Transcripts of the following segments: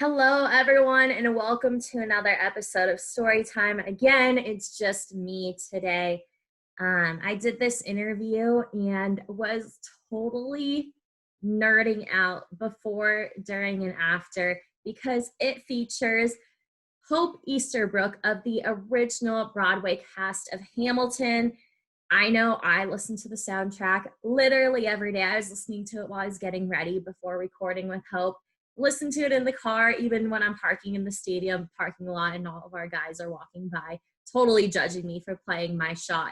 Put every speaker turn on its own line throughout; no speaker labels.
Hello, everyone, and welcome to another episode of Storytime. Again, it's just me today. I did this interview and was totally nerding out before, during, and after because it features Hope Easterbrook of the original Broadway cast of Hamilton. I know I listened to the soundtrack literally every day. I was listening to it while I was getting ready before recording with Hope. Listen to it in the car, even when I'm parking in the stadium parking lot and all of our guys are walking by, totally judging me for playing my shot.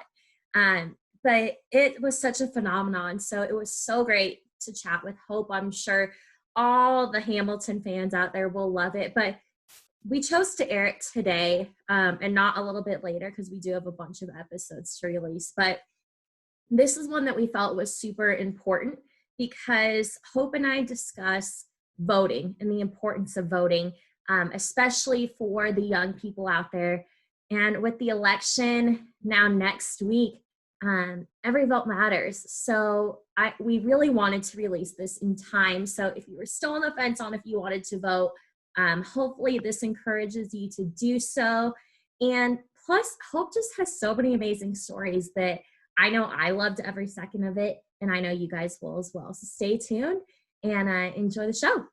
But it was such a phenomenon. So it was so great to chat with Hope. I'm sure all the Hamilton fans out there will love it. But we chose to air it today and not a little bit later because we do have a bunch of episodes to release. But this is one that we felt was super important because Hope and I discuss voting and the importance of voting, especially for the young people out there. And with the election now next week, every vote matters. So we really wanted to release this in time. So if you were still on the fence on if you wanted to vote, hopefully this encourages you to do so. And plus, Hope just has so many amazing stories that I know I loved every second of it, and I know you guys will as well. So stay tuned and enjoy the show.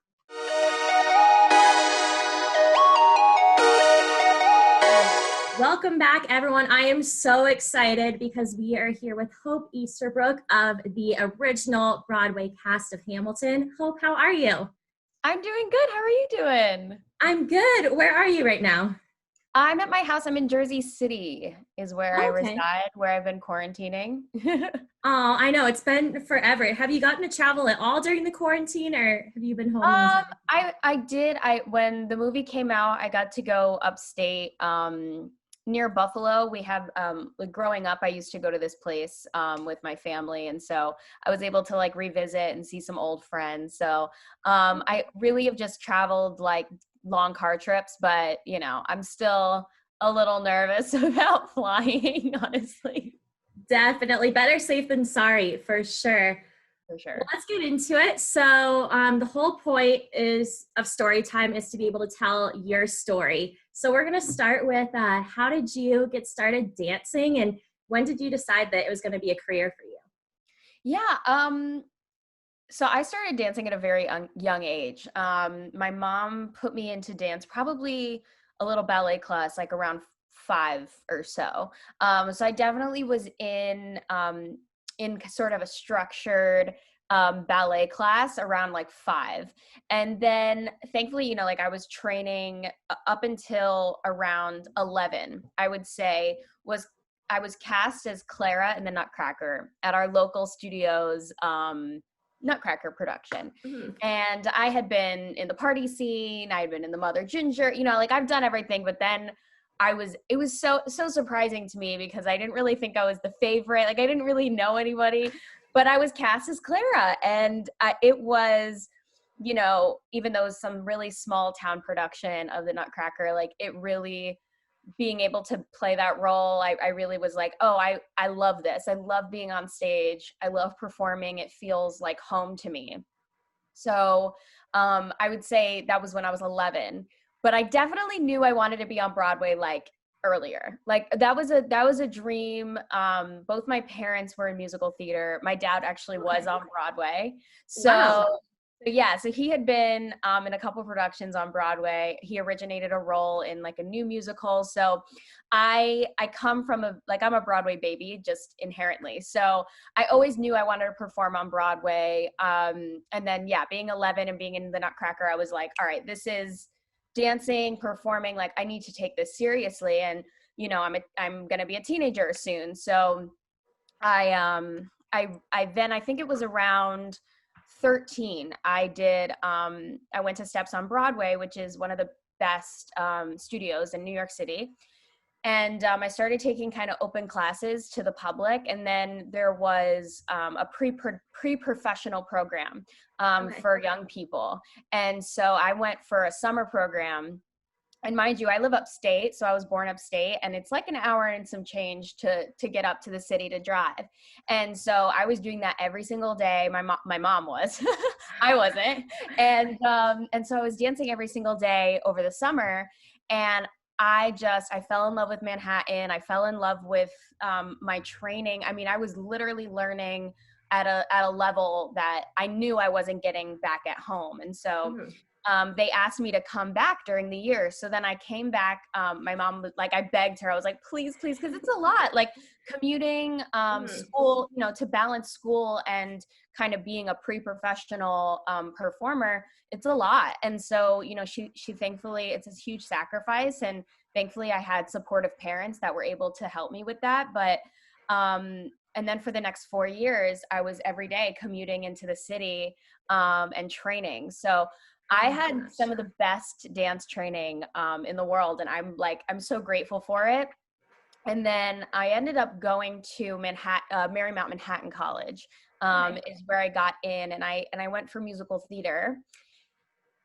Welcome back, everyone. I am so excited because we are here with Hope Easterbrook of the original Broadway cast of Hamilton. Hope, how are you?
I'm doing good. How are you doing?
I'm good. Where are you right now?
I'm at my house. I'm in Jersey City is where I
Okay.
reside, where I've been quarantining.
Oh, I know. It's been forever. Have you gotten to travel at all during the quarantine, or have you been home the entire time?
I did. When the movie came out, I got to go upstate near Buffalo. We have like growing up, I used to go to this place with my family, and so I was able to like revisit and see some old friends. So I really have just traveled like long car trips, but you know, I'm still a little nervous about flying, honestly.
Definitely better safe than sorry, for sure.
For
Well,
sure.
let's get into it. So the whole point of story time is to be able to tell your story. So we're going to start with how did you get started dancing, and when did you decide that it was going to be a career for you?
Yeah, so I started dancing at a very young age. My mom put me into dance, probably a little ballet class, like around 5 or so. So I definitely was in sort of a structured ballet class around like 5. And then thankfully, you know, like I was training up until around 11, I would say I was cast as Clara in the Nutcracker at our local studio's Nutcracker production.
Mhm.
And I had been in the party scene, I had been in the Mother Ginger, you know, like I've done everything, but then it was so surprising to me because I didn't really think I was the favorite. Like I didn't really know anybody, but I was cast as Clara, and it was, you know, even though it was some really small town production of the Nutcracker, like it really, being able to play that role, I really was like, oh, I love this. I love being on stage. I love performing. It feels like home to me. So I would say that was when I was 11, but I definitely knew I wanted to be on Broadway like earlier. Like that was a dream. Both my parents were in musical theater. My dad actually was on Broadway.
Wow.
So he had been in a couple productions on Broadway. He originated a role in like a new musical. So I come from I'm a Broadway baby just inherently. So I always knew I wanted to perform on Broadway. And then, yeah, being 11 and being in the Nutcracker, I was like, all right, this is dancing, performing. Like I need to take this seriously. And, you know, I'm going to be a teenager soon. So I think it was around 13, I went to Steps on Broadway, which is one of the best studios in New York City. And I started taking kind of open classes to the public. And then there was a pre-professional program
Okay.
for young people. And so I went for a summer program And mind you, I live upstate, so I was born upstate, and it's like an hour and some change to get up to the city to drive. And so I was doing that every single day. My mom was, I wasn't, and so I was dancing every single day over the summer, and I fell in love with Manhattan. I fell in love with my training. I mean, I was literally learning at a level that I knew I wasn't getting back at home, and so.
Mhm.
They asked me to come back during the year. So then I came back. My mom was like, I begged her. I was like, please, please, because it's a lot. Like commuting,
Mhm.
school, to balance school and kind of being a pre-professional performer, it's a lot. And so, she thankfully, it's a huge sacrifice. And thankfully I had supportive parents that were able to help me with that. But, and then for the next 4 years, I was every day commuting into the city and training. So
Oh
I
my
had
gosh.
some of the best dance training in the world, and I'm so grateful for it. And then I ended up going to Marymount Manhattan College,
Okay.
is where I got in, and I went for musical theater.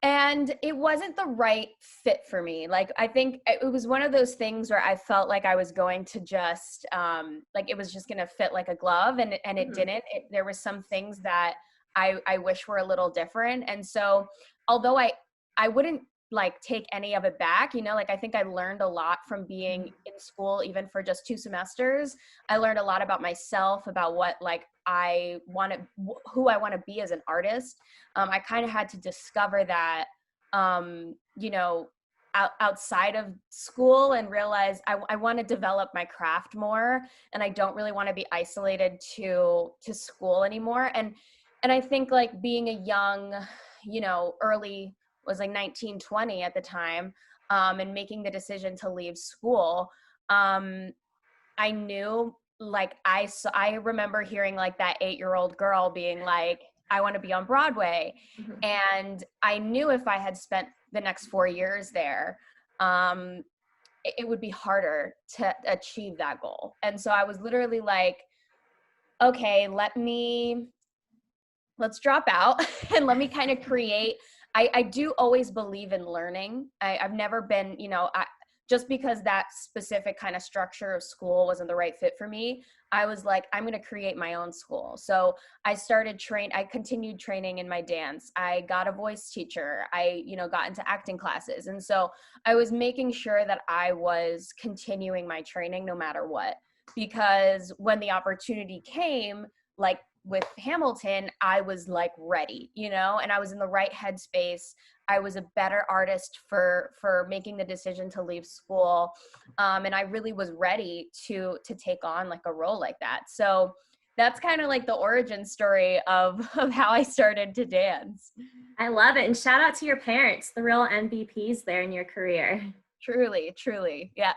And it wasn't the right fit for me. Like, I think it was one of those things where I felt like I was going to just, like it was just going to fit like a glove, and it
Mhm.
didn't. There was some things that I wish were a little different. And so, although I wouldn't like take any of it back, like I think I learned a lot from being
Mhm.
in school, even for just 2 semesters. I learned a lot about myself, about what like I want to, who I want to be as an artist. I kind of had to discover that, um, you know, outside of school, and realize I want to develop my craft more, and I don't really want to be isolated to school anymore. And I think like being a young, early was like 19, 20 at the time, and making the decision to leave school, um, I knew like I remember hearing like that 8-year-old girl being like, I want to be on Broadway.
Mhm.
And I knew if I had spent the next 4 years there, um, it would be harder to achieve that goal. And so I was literally like, okay, let's drop out and let me kind of create. I do always believe in learning. I've never been, just because that specific kind of structure of school wasn't the right fit for me, I was like, I'm going to create my own school. So I continued training in my dance. I got a voice teacher. I, got into acting classes. And so I was making sure that I was continuing my training no matter what, because when the opportunity came, like with Hamilton, I was like ready, and I was in the right headspace. I was a better artist for making the decision to leave school, and I really was ready to take on like a role like that. So that's kind of like the origin story of how I started to dance.
I love it. And shout out to your parents, the real MVPs there in your career.
Truly, truly, yeah.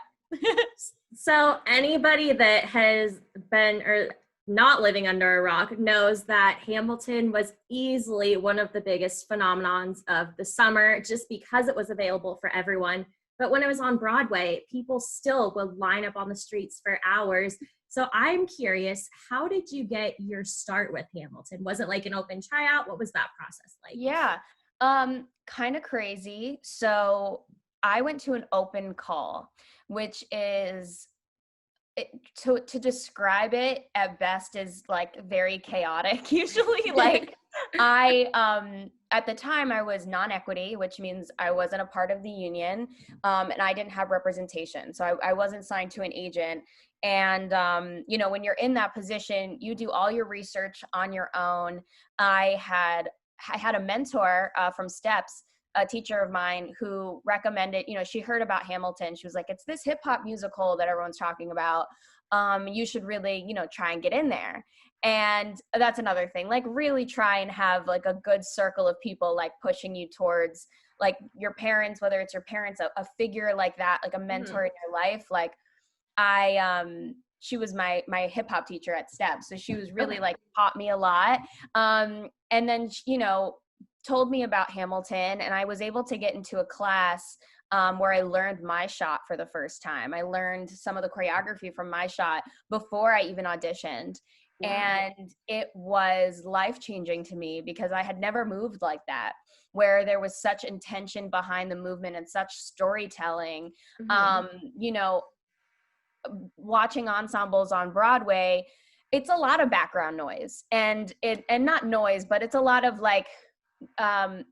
So anybody that has been or not living under a rock knows that Hamilton was easily one of the biggest phenomenons of the summer just because it was available for everyone. But when it was on Broadway, people still would line up on the streets for hours. So I'm curious, how did you get your start with Hamilton? Was it like an open tryout? What was that process like?
Yeah. Kind of crazy. So I went to an open call, which is to describe it at best is like very chaotic. Usually, like I at the time I was non-equity, which means I wasn't a part of the union, and I didn't have representation, so I wasn't signed to an agent. And when you're in that position, you do all your research on your own. I had a mentor from Steps, a teacher of mine, who recommended, she heard about Hamilton. She was like, it's this hip hop musical that everyone's talking about. You should really, try and get in there. And that's another thing, like really try and have like a good circle of people like pushing you towards like your parents, whether it's your parents, a figure like that, like a
Mhm.
mentor in your life. Like she was my hip hop teacher at Steps. So she was really
Okay.
like taught me a lot. And then, told me about Hamilton, and I was able to get into a class where I learned my shot for the first time. I learned some of the choreography from my shot before I even auditioned.
Wow.
And it was life-changing to me because I had never moved like that, where there was such intention behind the movement and such storytelling.
Mm-hmm.
Um, you know, watching ensembles on Broadway, it's a lot of background noise, and not noise, but it's a lot of like, um,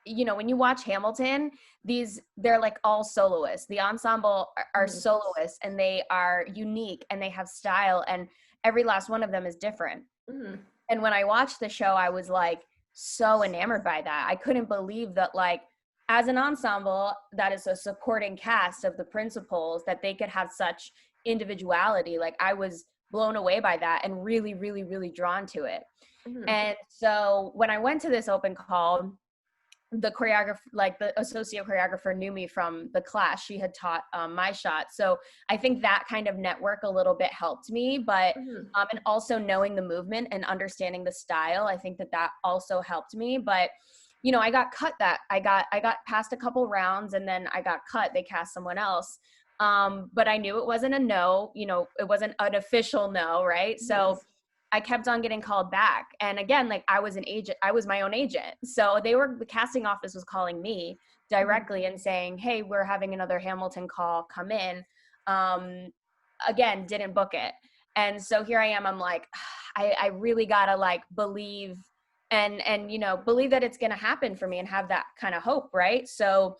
when you watch Hamilton, they're like all soloists. The ensemble are
Mm-hmm.
soloists, and they are unique, and they have style, and every last one of them is different.
Mm-hmm.
And when I watched the show, I was like so enamored by that. I couldn't believe that, like, as an ensemble that is a supporting cast of the principals, that they could have such individuality. Like, I was blown away by that and really, really, really drawn to it.
Mm-hmm.
And so when I went to this open call, the choreographer, like the associate choreographer, knew me from the class. She had taught my shot. So I think that kind of network a little bit helped me, but
Mm-hmm.
and also knowing the movement and understanding the style, I think that also helped me. But I got cut. I got past a couple rounds, and then I got cut. They cast someone else. But I knew it wasn't a no. It wasn't an official no, right? So I kept on getting called back. And again, like, I was my own agent. So the casting office was calling me directly and saying, hey, we're having another Hamilton call, come in. Again, didn't book it. And so here I am, I'm like, I really gotta like believe and believe that it's gonna happen for me and have that kind of hope, right? So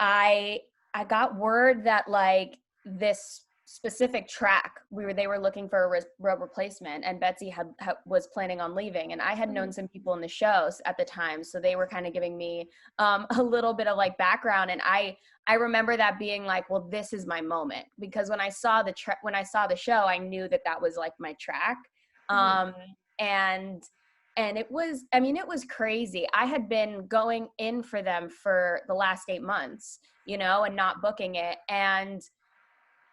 I got word that like this specific track they were looking for a replacement, and Betsy was planning on leaving, and I had known some people in the shows at the time, so they were kind of giving me a little bit of like background. And I remember that being like, well, this is my moment, because when I saw the show, I knew that was like my track. And it was, it was crazy. I had been going in for them for the last 8 months, and not booking it.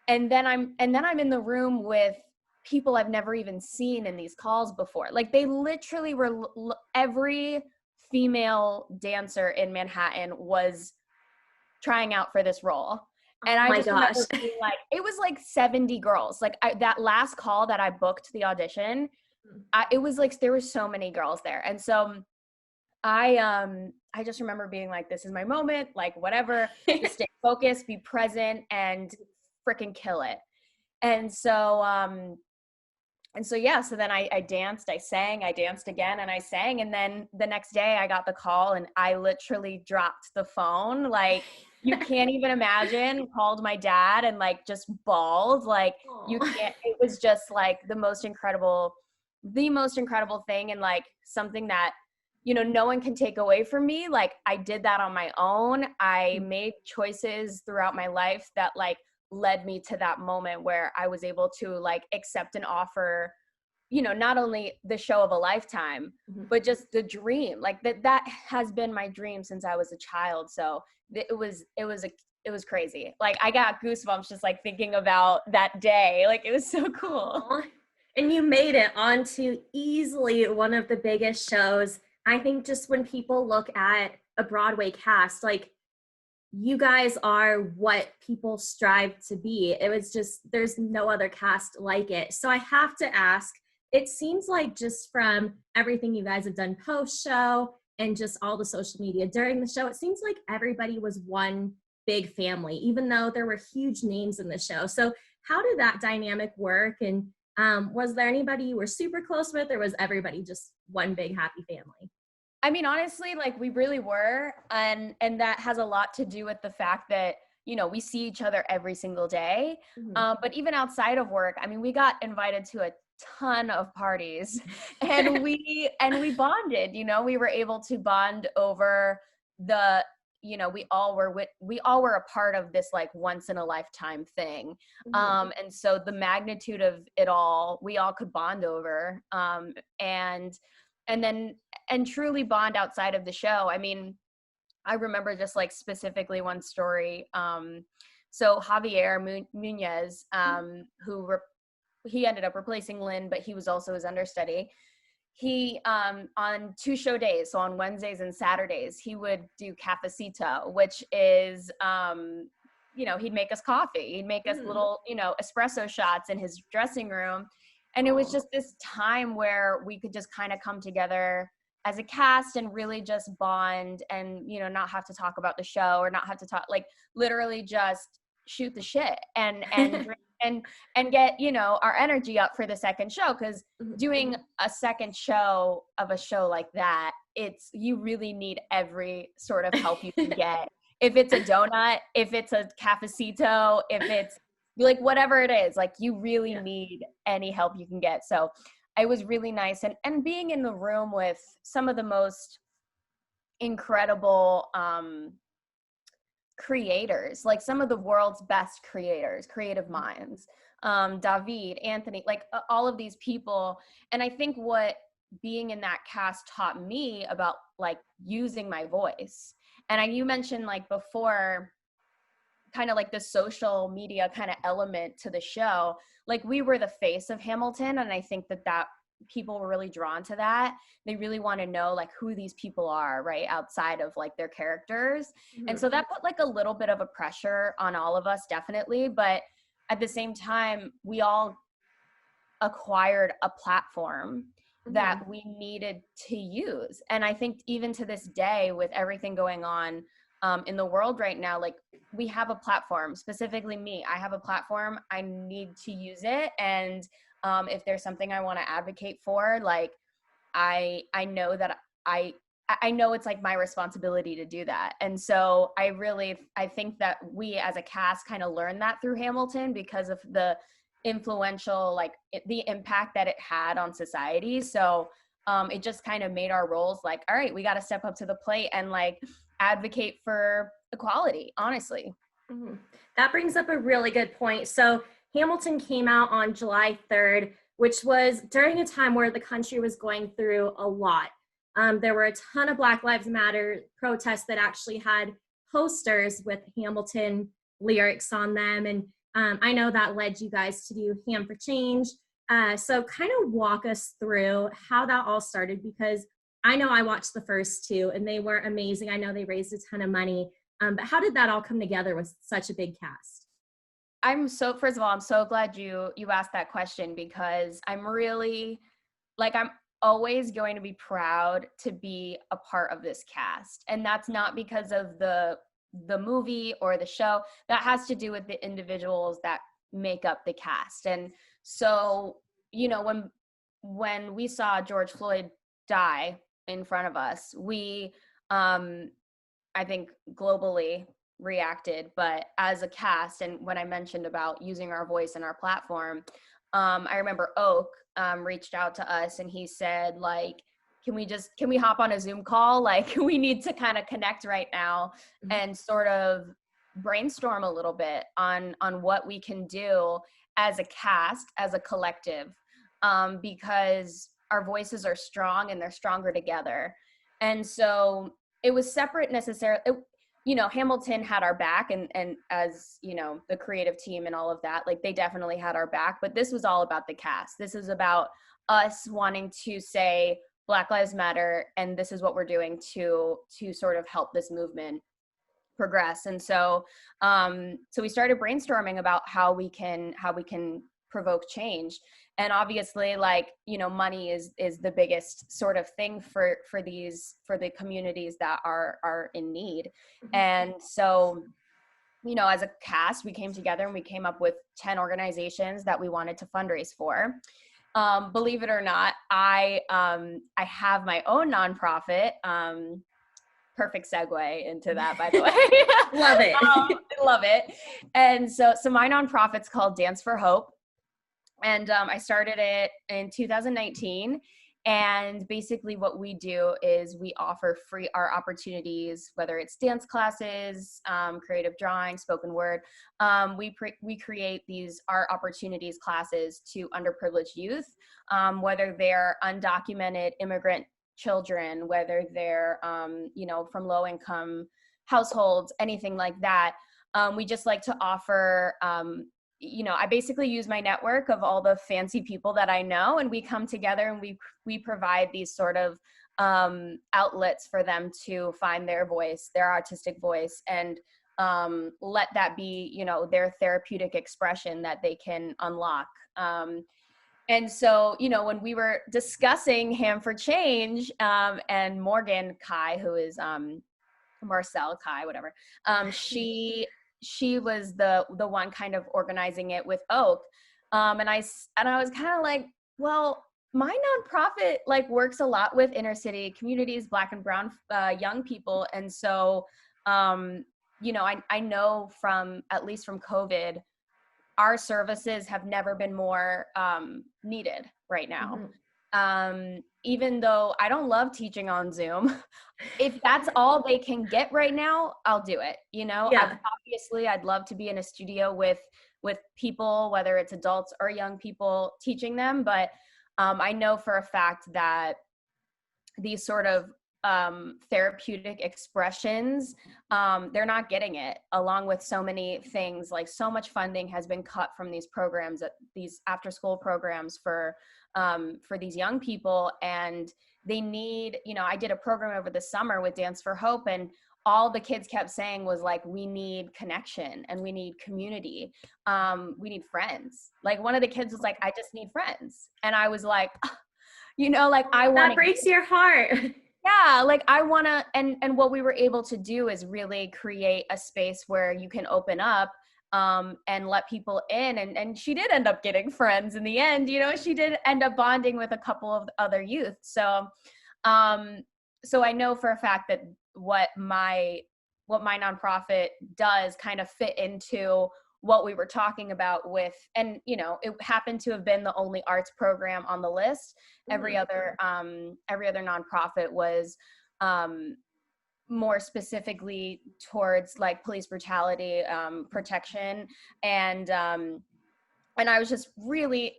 And then I'm in the room with people I've never even seen in these calls before. Like, they literally were, every female dancer in Manhattan was trying out for this role. And
Oh
I
my
just
gosh.
remember being like, it was like 70 girls. Like, that last call that I booked the audition, it was like, there were so many girls there. And so I just remember being like, this is my moment, like, whatever, just stay focused, be present, and freaking kill it. And so yeah, so then I danced, I sang, I danced again, and I sang. And then the next day I got the call, and I literally dropped the phone. Like, you can't even imagine. Called my dad and like just bawled. Like, you can't, it was just like the most incredible thing, and like something that, no one can take away from me. Like, I did that on my own. I made choices throughout my life that like led me to that moment where I was able to like accept an offer, not only the show of a lifetime, but just the dream. Like, that has been my dream since I was a child. So it was crazy. Like, I got goosebumps just like thinking about that day. Like, it was so cool.
Aww. And you made it onto easily one of the biggest shows. I think just when people look at a Broadway cast, like, you guys are what people strive to be. It was just, there's no other cast like it. So I have to ask, it seems like just from everything you guys have done post show and just all the social media during the show, it seems like everybody was one big family, even though there were huge names in the show. So how did that dynamic work? And was there anybody you were super close with, or was everybody just one big happy family?
I mean, honestly, like, we really were. And that has a lot to do with the fact that, we see each other every single day. But even outside of work, I mean, we got invited to a ton of parties and we bonded. We were able to bond over the, we all were a part of this like once in a lifetime thing. And so the magnitude of it all, we all could bond over. And truly bond outside of the show. I mean, I remember just like specifically one story. So Javier Munez, he ended up replacing Lynn, but he was also his understudy. He, on 2 show days, so on Wednesdays and Saturdays, he would do cafecito, which is, he'd make us coffee. He'd make us little, espresso shots in his dressing room. And it was just this time where we could just kind of come together as a cast and really just bond and, you know, not have to talk about the show or not have to talk, like literally just shoot the shit and drink and get, you know, our energy up for the second show. Cause doing a second show of a show like that, you really need every sort of help you can get. If it's a donut, if it's a cafecito, if it's like whatever it is, like you really need any help you can get. So it was really nice. And being in the room with some of the most incredible creators, like some of the world's best creators, creative minds, David, Anthony, like all of these people. And I think what being in that cast taught me about like using my voice. And you mentioned like before, kind of like the social media kind of element to the show, like we were the face of Hamilton. And I think that people were really drawn to that. They really want to know like who these people are, right, outside of like their characters. And so that put like a little bit of a pressure on all of us, definitely. But at the same time, we all acquired a platform that we needed to use. And I think even to this day, with everything going on in the world right now, like we have a platform, specifically me, I have a platform, I need to use it. And if there's something I want to advocate for, like I know that I know it's like my responsibility to do that. And so I think that we as a cast kind of learned that through Hamilton because of the influential, like the impact that it had on society. So it just kind of made our roles like, all right, we got to step up to the plate and like advocate for equality, honestly.
That brings up a really good point. So Hamilton came out on July 3rd, which was during a time where the country was going through a lot. There were a ton of Black Lives Matter protests that actually had posters with Hamilton lyrics on them. And I know that led you guys to do Ham for Change. So kind of walk us through how that all started, because I know I watched the first two and they were amazing. I know they raised a ton of money. But how did that all come together with such a big cast?
First of all, I'm so glad you asked that question, because I'm really like, I'm always going to be proud to be a part of this cast. And that's not because of the movie or the show. That has to do with the individuals that make up the cast. And so, you know, when we saw George Floyd die in front of us, we I think globally reacted, but as a cast, and when I mentioned about using our voice and our platform, I remember Oak reached out to us and he said, like, can we hop on a Zoom call? Like, we need to kind of connect right now and sort of brainstorm a little bit on what we can do as a cast, as a collective, because our voices are strong and they're stronger together. And so it was separate necessarily. You know, Hamilton had our back, and as you know, the creative team and all of that, like they definitely had our back, but this was all about the cast. This is about us wanting to say Black Lives Matter, and this is what we're doing to sort of help this movement progress. And so so we started brainstorming about how we can provoke change. And obviously, like, you know, money is the biggest sort of thing for the communities that are in need. And so, you know, as a cast, we came together and we came up with 10 organizations that we wanted to fundraise for. Believe it or not, I have my own nonprofit. Perfect segue into that, by the way.
Love it.
Love it. And so my nonprofit's called Dance for Hope. And I started it in 2019. And basically what we do is we offer free art opportunities, whether it's dance classes, creative drawing, spoken word. We create these art opportunities classes to underprivileged youth, whether they're undocumented immigrant children, whether they're, you know, from low income households, anything like that. We just like to offer, you know, I basically use my network of all the fancy people that I know, and we come together and we provide these sort of outlets for them to find their voice, their artistic voice, and let that be, you know, their therapeutic expression that they can unlock. And so, you know, when we were discussing Ham for Change, and Morgan Kai, who is Marcel Kai, whatever, she was the one kind of organizing it with Oak. And I was kind of like, well, my nonprofit like works a lot with inner city communities, Black and brown young people. And so, you know, I know from, at least from COVID, our services have never been more needed right now. Even though I don't love teaching on Zoom, if that's all they can get right now, I'll do it. You know,
Yeah.
obviously I'd love to be in a studio with people, whether it's adults or young people, teaching them. But I know for a fact that these sort of therapeutic expressions, they're not getting it, along with so many things. Like, so much funding has been cut from these programs, these after school programs for these young people. And they need, you know, I did a program over the summer with Dance for Hope, and all the kids kept saying was like, we need connection and we need community. We need friends. Like, one of the kids was like, I just need friends. And I was like, you know, like, I want
That breaks your heart.
yeah, like I want to, and what we were able to do is really create a space where you can open up and let people in. And she did end up getting friends in the end. You know, she did end up bonding with a couple of other youth. So, so I know for a fact that what my nonprofit does kind of fit into what we were talking about with, and, you know, it happened to have been the only arts program on the list. Every other nonprofit was more specifically towards like police brutality protection, and I was just really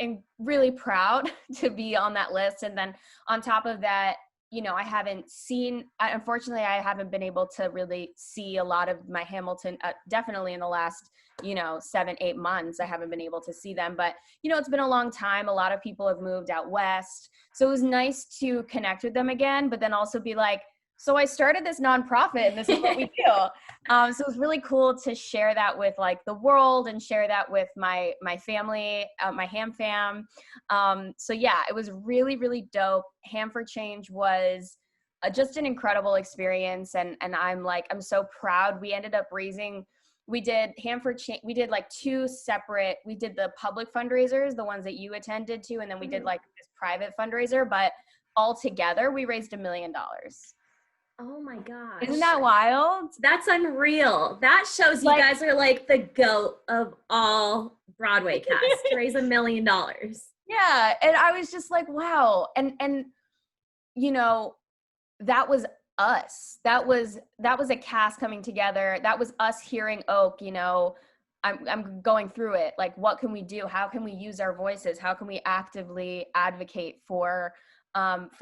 proud to be on that list. And then on top of that, you know, unfortunately, I haven't been able to really see a lot of my Hamilton, definitely in the last, you know, 7-8 months, I haven't been able to see them. But, you know, it's been a long time. A lot of people have moved out west. So it was nice to connect with them again, but then also be like, so I started this nonprofit and this is what we do. So it was really cool to share that with like the world and share that with my family, my Ham fam. So yeah, it was really, really dope. Ham for Change was just an incredible experience. And I'm so proud. We ended up we did Ham for Change. We did like two separate, we did the public fundraisers, the ones that you attended to, and then we did like this private fundraiser, but all together we raised $1 million.
Oh my gosh.
Isn't that wild?
That's unreal. That shows you guys are like the GOAT of all Broadway cast to raise $1 million.
Yeah. And I was just like, wow. And you know, that was us. That was a cast coming together. That was us hearing Oak, you know, I'm going through it. Like, what can we do? How can we use our voices? How can we actively advocate for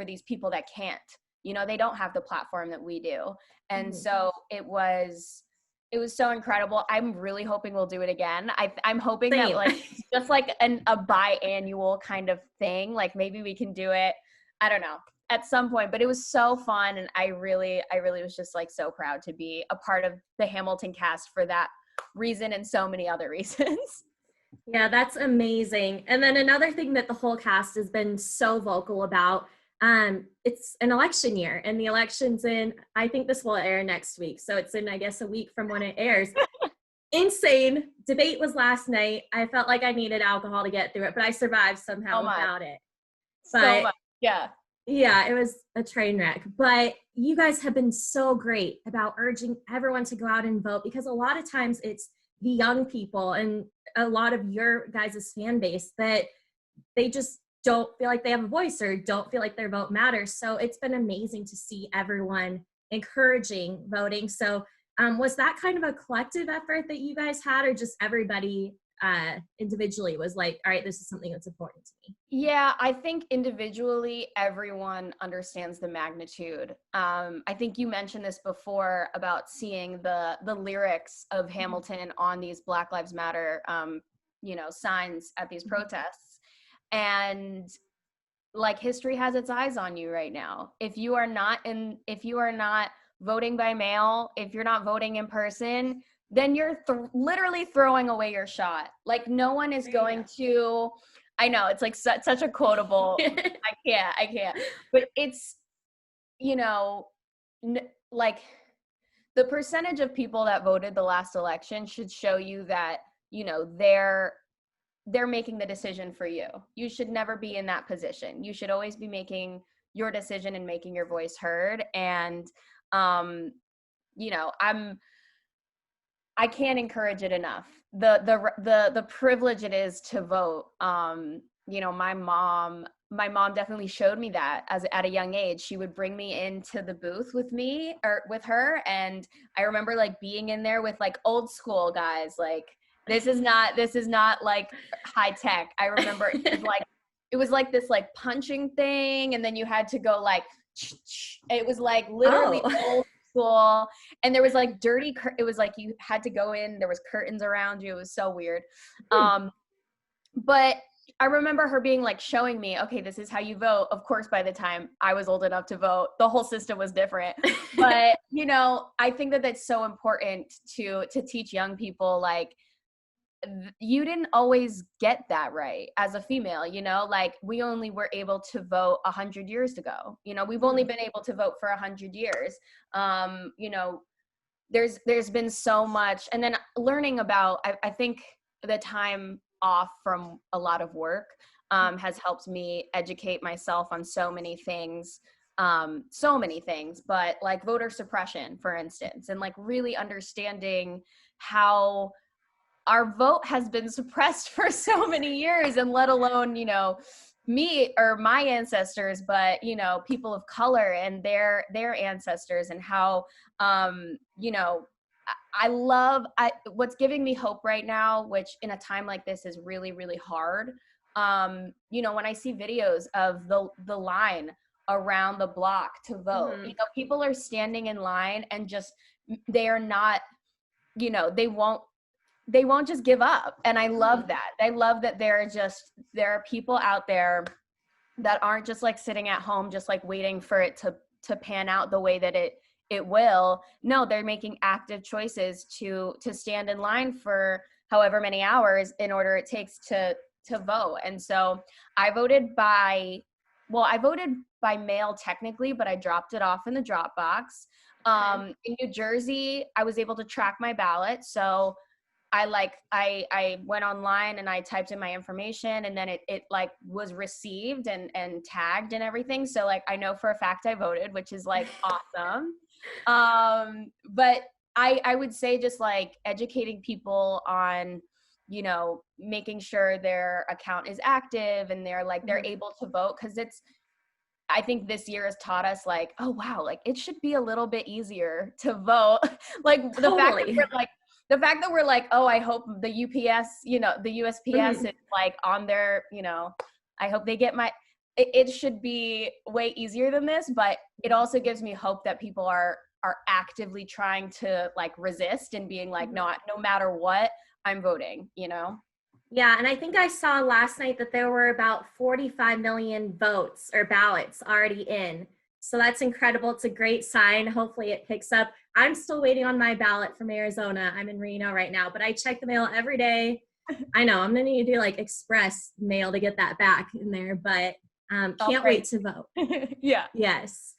these people that can't? You know, they don't have the platform that we do. And so it was so incredible. I'm really hoping we'll do it again. I'm hoping that like, just like a biannual kind of thing, like maybe we can do it, I don't know, at some point, but it was so fun. And I really was just like so proud to be a part of the Hamilton cast for that reason and so many other reasons.
Yeah, that's amazing. And then another thing that the whole cast has been so vocal about, it's an election year, and the election's in, I think this will air next week. So it's in, I guess, a week from when it airs. Insane. Debate was last night. I felt like I needed alcohol to get through it, but I survived somehow without it. But
so much. Yeah.
Yeah, it was a train wreck. But you guys have been so great about urging everyone to go out and vote, because a lot of times it's the young people and a lot of your guys' fan base that they just don't feel like they have a voice or don't feel like their vote matters. So it's been amazing to see everyone encouraging voting. So was that kind of a collective effort that you guys had, or just everybody individually was like, all right, this is something that's important to me?
Yeah, I think individually everyone understands the magnitude. I think you mentioned this before about seeing the lyrics of Hamilton on these Black Lives Matter you know, signs at these protests. And like, history has its eyes on you right now. If you are not voting by mail, if you're not voting in person, then you're literally throwing away your shot. Like, no one is going to I know it's like such a quotable. I can't. But it's, you know, like the percentage of people that voted the last election should show you that, you know, they're making the decision for you. You should never be in that position. You should always be making your decision and making your voice heard. And, you know, I can't encourage it enough. The privilege it is to vote. You know, my mom definitely showed me that at a young age. She would bring me into the booth with me or with her. And I remember like being in there with like old school guys, like, this is not like high tech. I remember it was like this like punching thing, and then you had to go like, it was like literally old school, and there was like it was like you had to go in, there was curtains around you. It was so weird. But I remember her being like showing me, okay, this is how you vote. Of course, by the time I was old enough to vote, the whole system was different. But, you know, I think that that's so important to teach young people, like, you didn't always get that right as a female, you know, like we only were able to vote 100 years ago. You know, we've only been able to vote for 100 years. You know, there's been so much. And then learning about, I think the time off from a lot of work has helped me educate myself on so many things, but like voter suppression, for instance, and like really understanding how our vote has been suppressed for so many years, and let alone, you know, me or my ancestors, but, you know, people of color and their ancestors, and how, you know, what's giving me hope right now, which in a time like this is really, really hard. You know, when I see videos of the line around the block to vote, you know, people are standing in line and just, they are not, you know, they won't just give up. And I love that. I love that there are people out there that aren't just like sitting at home, just like waiting for it to pan out the way that it will. No, they're making active choices to stand in line for however many hours in order it takes to vote. And so I voted by mail technically, but I dropped it off in the drop box. In New Jersey, I was able to track my ballot. So I went online and I typed in my information, and then it like was received and tagged and everything. So like, I know for a fact I voted, which is like awesome. But I would say just like educating people on, you know, making sure their account is active and they're able to vote. 'Cause I think this year has taught us like, oh wow, like it should be a little bit easier to vote. Like
Totally.
the fact that we're like, oh, I hope the UPS, you know, the USPS is like on their, you know, I hope they get it should be way easier than this, but it also gives me hope that people are actively trying to like resist and being like, no matter what, I'm voting, you know?
Yeah, and I think I saw last night that there were about 45 million votes or ballots already in. So that's incredible. It's a great sign. Hopefully it picks up. I'm still waiting on my ballot from Arizona. I'm in Reno right now, but I check the mail every day. I know I'm gonna need to do like express mail to get that back in there, but can't wait to vote.
Yeah.
Yes.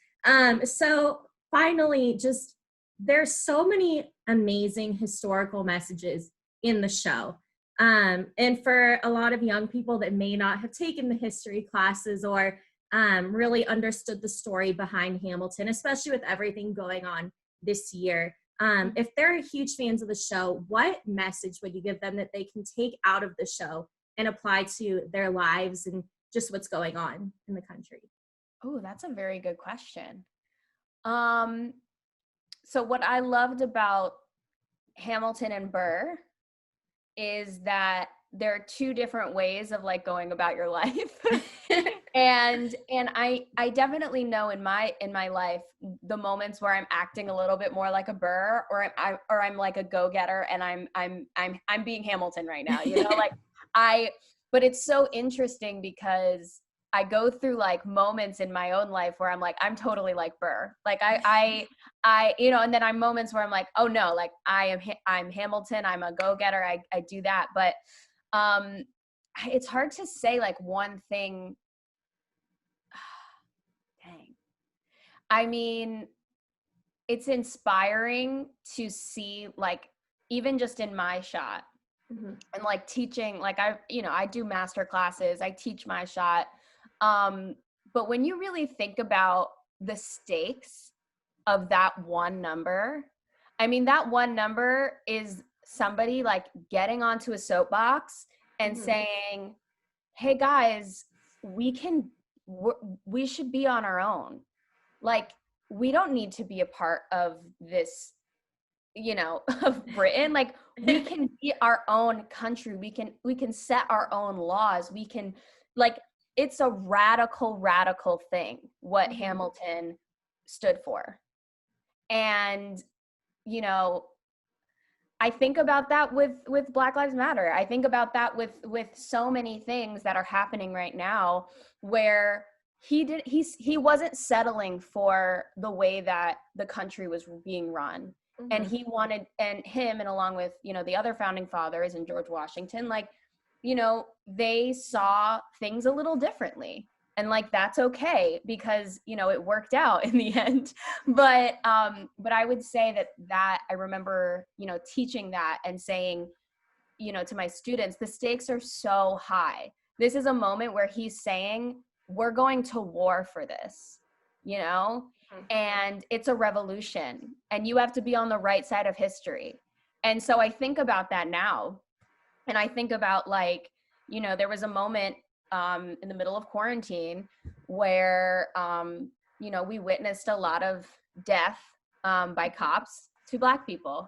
So finally, just there's so many amazing historical messages in the show. And for a lot of young people that may not have taken the history classes or really understood the story behind Hamilton, especially with everything going on this year, if they're huge fans of the show, what message would you give them that they can take out of the show and apply to their lives and just what's going on in the country?
Oh, that's a very good question. So what I loved about Hamilton and Burr is that there are two different ways of like going about your life. and I definitely know in my life the moments where I'm acting a little bit more like a Burr, or I'm like a go-getter, and I'm being Hamilton right now, you know? Like but it's so interesting because I go through like moments in my own life where I'm like, I'm totally like Burr. Like I you know, and then I'm moments where I'm like, oh no, like I'm Hamilton, I'm a go-getter, I do that. But it's hard to say like one thing. Dang. I mean, it's inspiring to see, like, even just in my shot, and like teaching, like I do master classes, I teach my shot. But when you really think about the stakes of that one number, I mean, that one number is somebody like getting onto a soapbox and saying, hey guys, we should be on our own. Like, we don't need to be a part of this, of Britain. Like, we can be our own country. We can set our own laws. We can, like, it's a radical thing what Hamilton stood for. And, I think about that with Black Lives Matter. I think about that with so many things that are happening right now, where he wasn't settling for the way that the country was being run. And he wanted, and him, and along with, the other founding fathers and George Washington, like, they saw things a little differently. And like, that's okay, because, it worked out in the end. But I would say that I remember, teaching that and saying, to my students, the stakes are so high. This is a moment where he's saying, we're going to war for this, and it's a revolution, and you have to be on the right side of history. And so I think about that now. And I think about, like, there was a moment in the middle of quarantine where, we witnessed a lot of death by cops to Black people.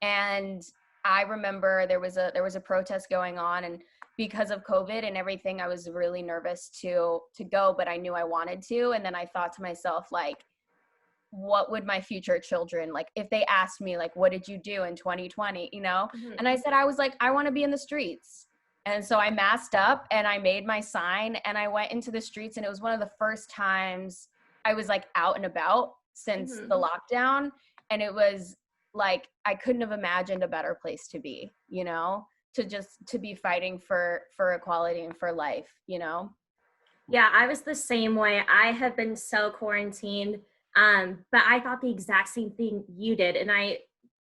And I remember there was a protest going on, and because of COVID and everything, I was really nervous to go, but I knew I wanted to. And then I thought to myself, like, what would my future children, like, if they asked me, like, what did you do in 2020, And I said, I was like, I want to be in the streets. And so I masked up and I made my sign and I went into the streets, and it was one of the first times I was like out and about since the lockdown. And it was like, I couldn't have imagined a better place to be, to be fighting for equality and for life,
Yeah, I was the same way. I have been so quarantined, but I thought the exact same thing you did. And I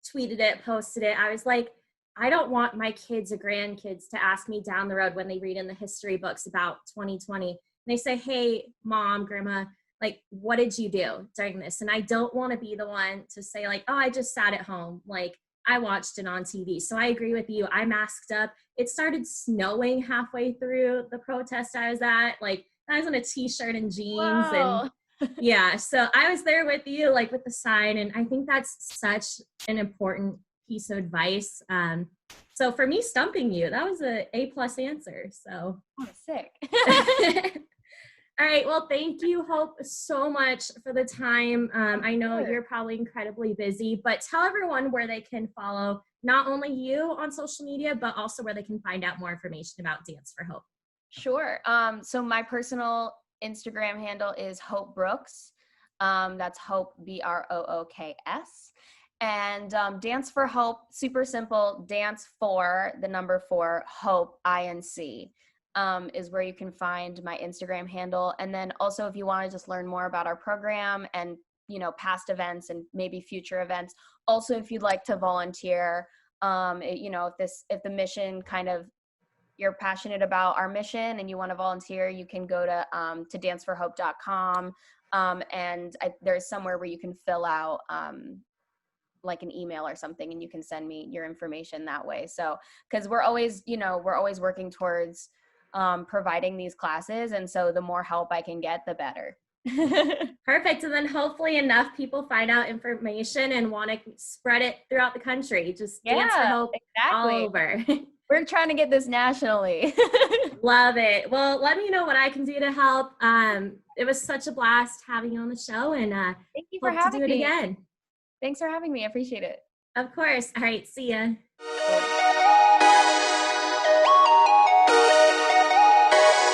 tweeted it, posted it. I was like, I don't want my kids or grandkids to ask me down the road when they read in the history books about 2020. And they say, hey, mom, grandma, like, what did you do during this? And I don't want to be the one to say, like, oh, I just sat at home. Like, I watched it on TV. So I agree with you. I masked up. It started snowing halfway through the protest I was at. Like, I was in a t-shirt and jeans.
Whoa.
And yeah, so I was there with you, like with the sign. And I think that's such an important piece of advice. So for me, stumping you, that was a A+ answer. So
sick.
All right. Well, thank you, Hope, so much for the time. I know you're probably incredibly busy, but tell everyone where they can follow not only you on social media, but also where they can find out more information about Dance for Hope.
Sure. So my personal Instagram handle is Hope Brooks. That's Hope, Brooks. And Dance for Hope, super simple, dance for the number 4, Hope, INC, is where you can find my Instagram handle. And then also, if you want to just learn more about our program and, past events and maybe future events, also, if you'd like to volunteer, if the mission kind of, you're passionate about our mission and you want to volunteer, you can go to danceforhope.com. And there's somewhere where you can fill out, like an email or something, and you can send me your information that way. So, because we're always working towards providing these classes. And so the more help I can get, the better.
Perfect. And then hopefully enough people find out information and want to spread it throughout the country. Just Dance for Hope all over.
We're trying to get this nationally.
Love it. Well, let me know what I can do to help. It was such a blast having you on the show, and
thank you for having me.
Do it again.
Thanks for having me. I appreciate it.
Of course. All right. See ya.